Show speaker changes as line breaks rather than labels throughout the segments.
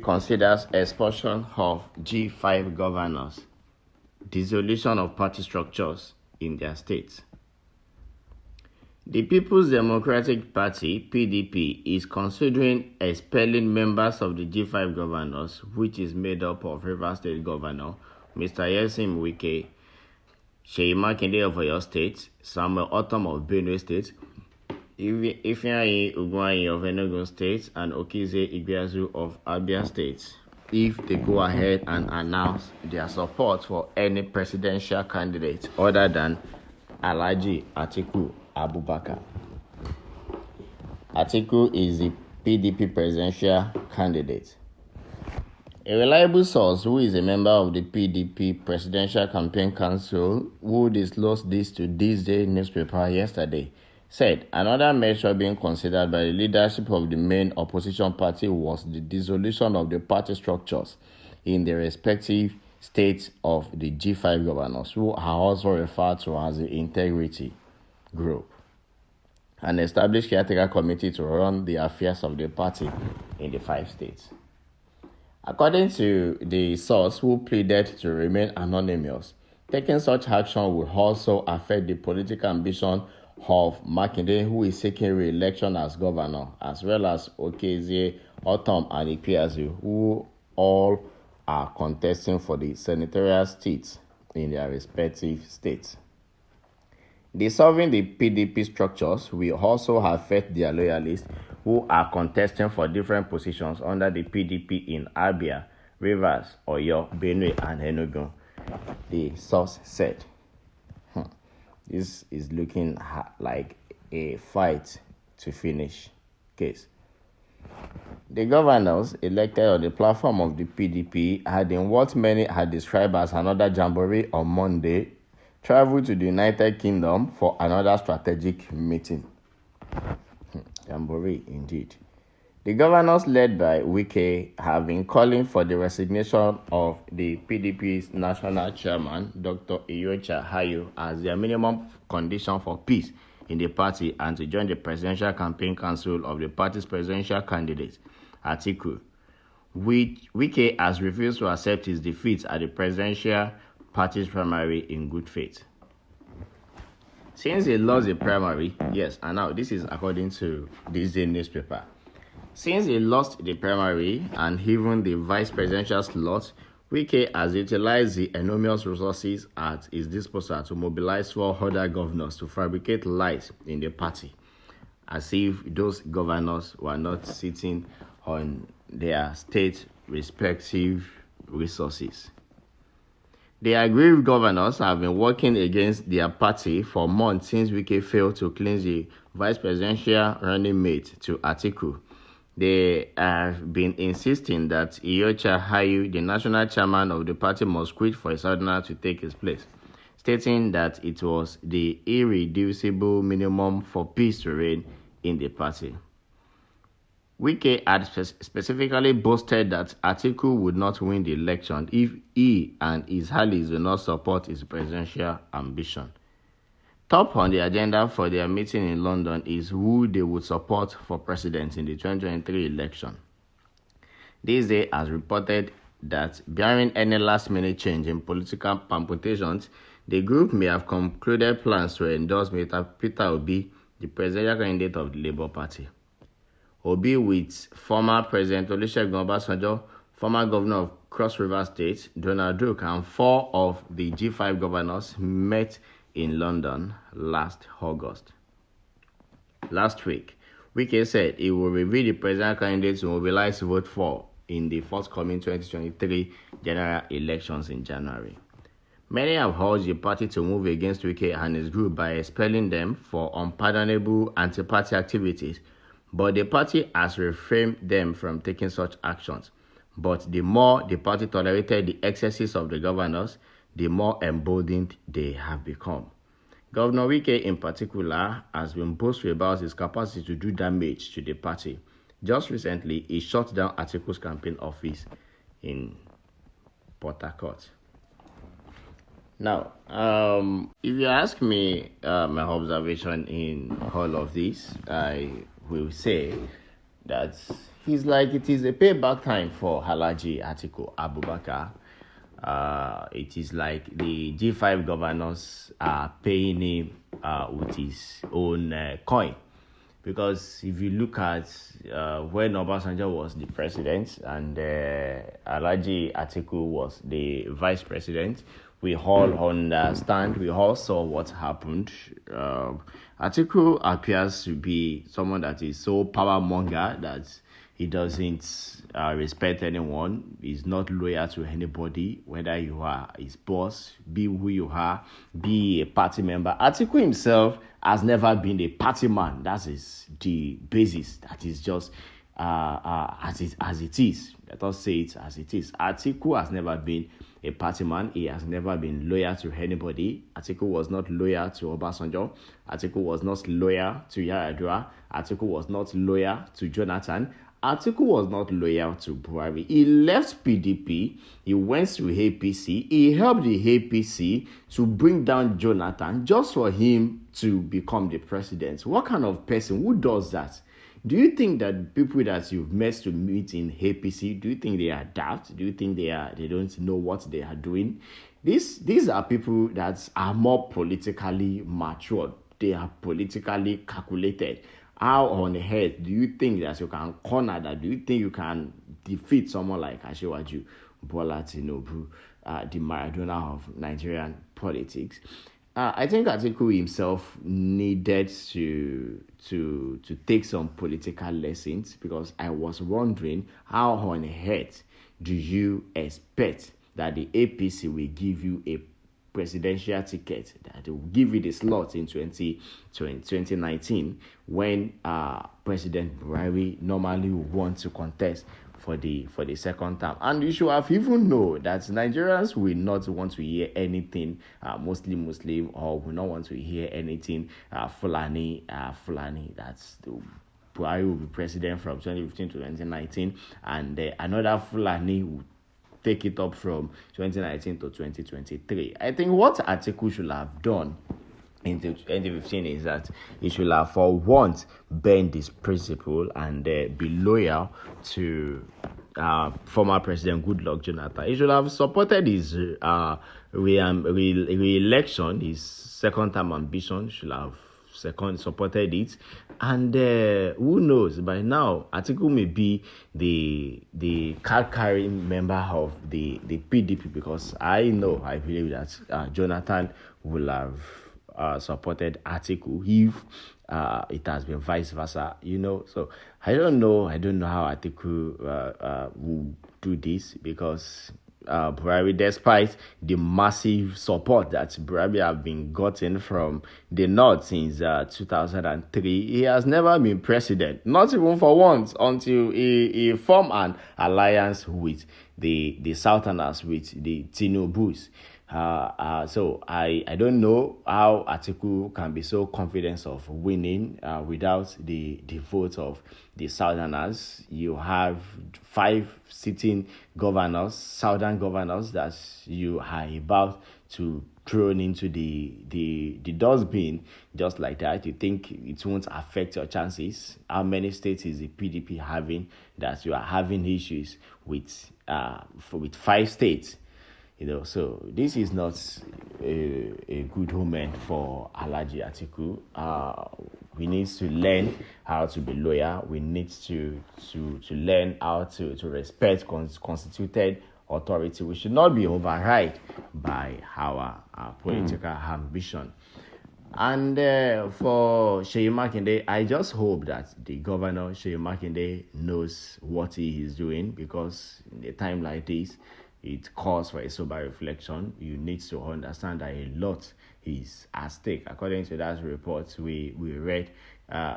considers expulsion of G-5 governors, dissolution of party structures in their states. The People's Democratic Party, PDP, is considering expelling members of the G5 governors, which is made up of Rivers State Governor Mr. Yesim Wike, Seyi Makinde of Oyo State, Samuel Otom of Benue State, Ifeanyi Ugwuanyi of Enugu State, and Okize Igbiazu of Abia State, if they go ahead and announce their support for any presidential candidate other than Alhaji Atiku Abubakar. Atiku is the PDP presidential candidate. A reliable source who is a member of the PDP Presidential Campaign Council, who disclosed this to This Day newspaper yesterday, said another measure being considered by the leadership of the main opposition party was the dissolution of the party structures in the respective states of the G5 governors, who are also referred to as the Integrity Group, an established caretaker committee to run the affairs of the party in the 5 states. According to the source, who pleaded to remain anonymous, taking such action would also affect the political ambition of Makinde, who is seeking re-election as governor, as well as Okezie, Otom, and Ikpeazu, who all are contesting for the senatorial seats in their respective states. Dissolving the PDP structures will also affect their loyalists who are contesting for different positions under the PDP in Abia, Rivers, Oyo, Benue, and Enugu, the source said. This is looking like a fight to finish case. The governors elected on the platform of the PDP had, in what many had described as another jamboree on Monday, traveled to the United Kingdom for another strategic meeting. Jamboree indeed. The governors led by Wike have been calling for the resignation of the PDP's national chairman, Dr. Iyorchia Ayu, as their minimum condition for peace in the party and to join the Presidential Campaign Council of the party's presidential candidate, Atiku. Wike has refused to accept his defeat at the presidential party's primary in good faith. Since he lost the primary, yes, and now this is according to This Day newspaper. Since he lost the primary and even the vice presidential slot, Wike has utilized the enormous resources at his disposal to mobilize 4 other governors to fabricate lies in the party, as if those governors were not sitting on their state respective resources. The aggrieved governors have been working against their party for months since Wike failed to cleanse the vice presidential running mate to Atiku. They have been insisting that Iyorchia Ayu, the national chairman of the party, must quit for a southerner to take his place, stating that it was the irreducible minimum for peace to reign in the party. Wike had specifically boasted that Atiku would not win the election if he and his allies do not support his presidential ambition. Top on the agenda for their meeting in London is who they would support for president in the 2023 election. This Day has reported that, barring any last-minute change in political permutations, the group may have concluded plans to endorse Mr. Peter Obi, the presidential candidate of the Labour Party. Obi, with former President Olusegun Obasanjo, former governor of Cross River State, Donald Duke, and 4 of the G5 governors met in London last August. Last week, Wike said he will reveal the presidential candidate to mobilize vote for in the forthcoming 2023 general elections in January. Many have urged the party to move against Wike and his group by expelling them for unpardonable anti-party activities, but the party has refrained them from taking such actions. But the more the party tolerated the excesses of the governors, the more emboldened they have become. Governor Wike, in particular, has been boastful about his capacity to do damage to the party. Just recently, he shut down Atiku's campaign office in Port Harcourt. Now, if you ask me my observation in all of this, I will say that he's like it is a payback time for Alhaji Atiku Abubakar. It is like the G5 governors are paying him with his own coin. Because if you look at when Obasanjo was the president and Alhaji Atiku was the vice president, we all understand, we all saw what happened. Atiku appears to be someone that is so power monger that he doesn't respect anyone. He's not loyal to anybody, whether you are his boss, be who you are, be a party member. Atiku himself has never been a party man. That is the basis. That is just as it is. Let us say it as it is. Atiku has never been a party man. He has never been loyal to anybody. Atiku was not loyal to Obasanjo. Atiku was not loyal to Yar'Adua. Atiku was not loyal to Jonathan. Atiku was not loyal to Buhari. He left PDP. He went to APC. He helped the APC to bring down Jonathan just for him to become the president. What kind of person? Who does that? Do you think that people that you've met to meet in APC, do you think they are daft? Do you think they don't know what they are doing? These are people that are more politically matured. They are politically calculated. How on earth do you think that you can corner that? Do you think you can defeat someone like Asiwaju Bola Tinubu, the Maradona of Nigerian politics? I think Atiku himself needed to take some political lessons, because I was wondering how on earth do you expect that the APC will give you a presidential ticket, that will give you the slot in 2019 when President Buhari normally would want to contest for the second term. And you should have even known that Nigerians will not want to hear anything Muslim, or will not want to hear anything Fulani. That's the Buhari will be president from 2015 to 2019, and another Fulani will take it up from 2019 to 2023. I think what Atiku should have done in 2015 is that he should have, for once, bend this principle and be loyal to former President Goodluck Jonathan. He should have supported his re-election, his second-term ambition. Should have supported it, and who knows, by now Atiku may be the card-carrying member of the PDP, because I believe that Jonathan will have supported Atiku if it has been vice versa, So I don't know how Atiku will do this, because Buhari, despite the massive support that Buhari have been gotten from the North since 2003, he has never been president, not even for once, until he formed an alliance with the Southerners, with the Tinubus. So I don't know how Atiku can be so confident of winning without the vote of the Southerners. You have 5 sitting governors, Southern governors, that you are about to thrown into the dustbin just like that. You think it won't affect your chances? How many states is the PDP having that you are having issues with 5 states? So this is not a good omen for Alhaji Atiku. We need to learn how to be loyal. We need to learn how to respect constituted authority. We should not be override by our political ambition. And for Seyi Makinde, I just hope that the governor, Seyi Makinde, knows what he is doing, because in a time like this, it calls for a sober reflection. You need to understand that a lot is at stake. According to that report we read,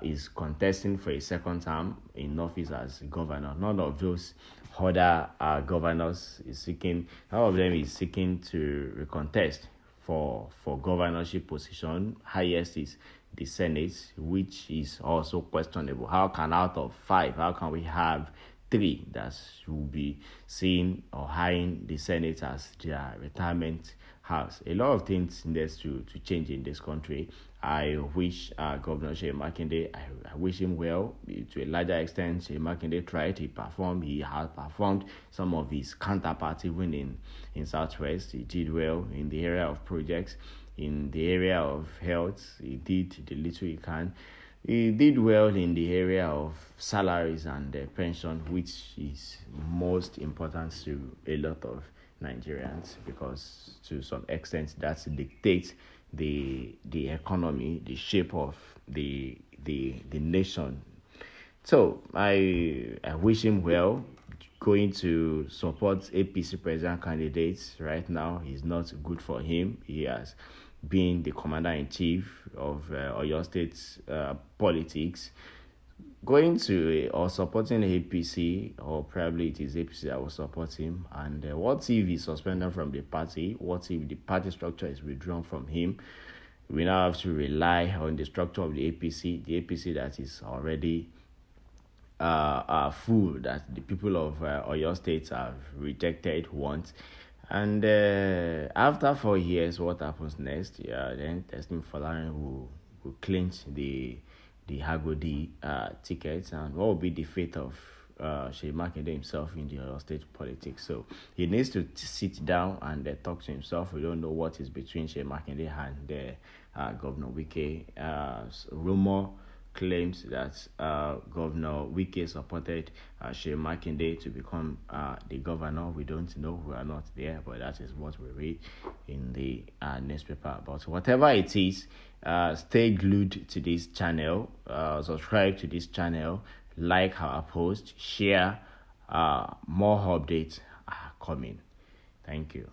is contesting for a second term in office as governor. None of those other governors is seeking. None of them is seeking to recontest for governorship position. Highest is the Senate, which is also questionable. How can out of 5, how can we have 3 that will be seeing or eyeing the Senate as their retirement house? A lot of things need to change in this country, I wish Governor Shea Makinde, I wish him well. To a larger extent, Shea Makinde tried, he performed, he has performed. Some of his counterparts, even in Southwest, he did well in the area of projects, in the area of health, he did the little he can. He did well in the area of salaries and pension, which is most important to a lot of Nigerians, because to some extent that dictates the economy, the shape of the nation. So I wish him well. Going to support APC president candidates right now is not good for him. He has been the commander-in-chief of Oyo State's politics. Going to or supporting APC, or probably it is APC that will support him. And what if he's suspended from the party? What if the party structure is withdrawn from him? We now have to rely on the structure of the APC that is already full, that the people of Oyo State have rejected once. And after 4 years, what happens next? Then Testing Folarin will clinch the Hagodi tickets, and what will be the fate of Shea Makinde himself in the Oyo State politics? So he needs to sit down and talk to himself. We don't know what is between Shea Makinde and Governor Wike. Rumor claims that Governor Wike supported Shea Makinde to become the governor. We don't know, we are not there, but that is what we read in the newspaper. But whatever it is, stay glued to this channel, subscribe to this channel, like our post, share. More updates are coming. Thank you.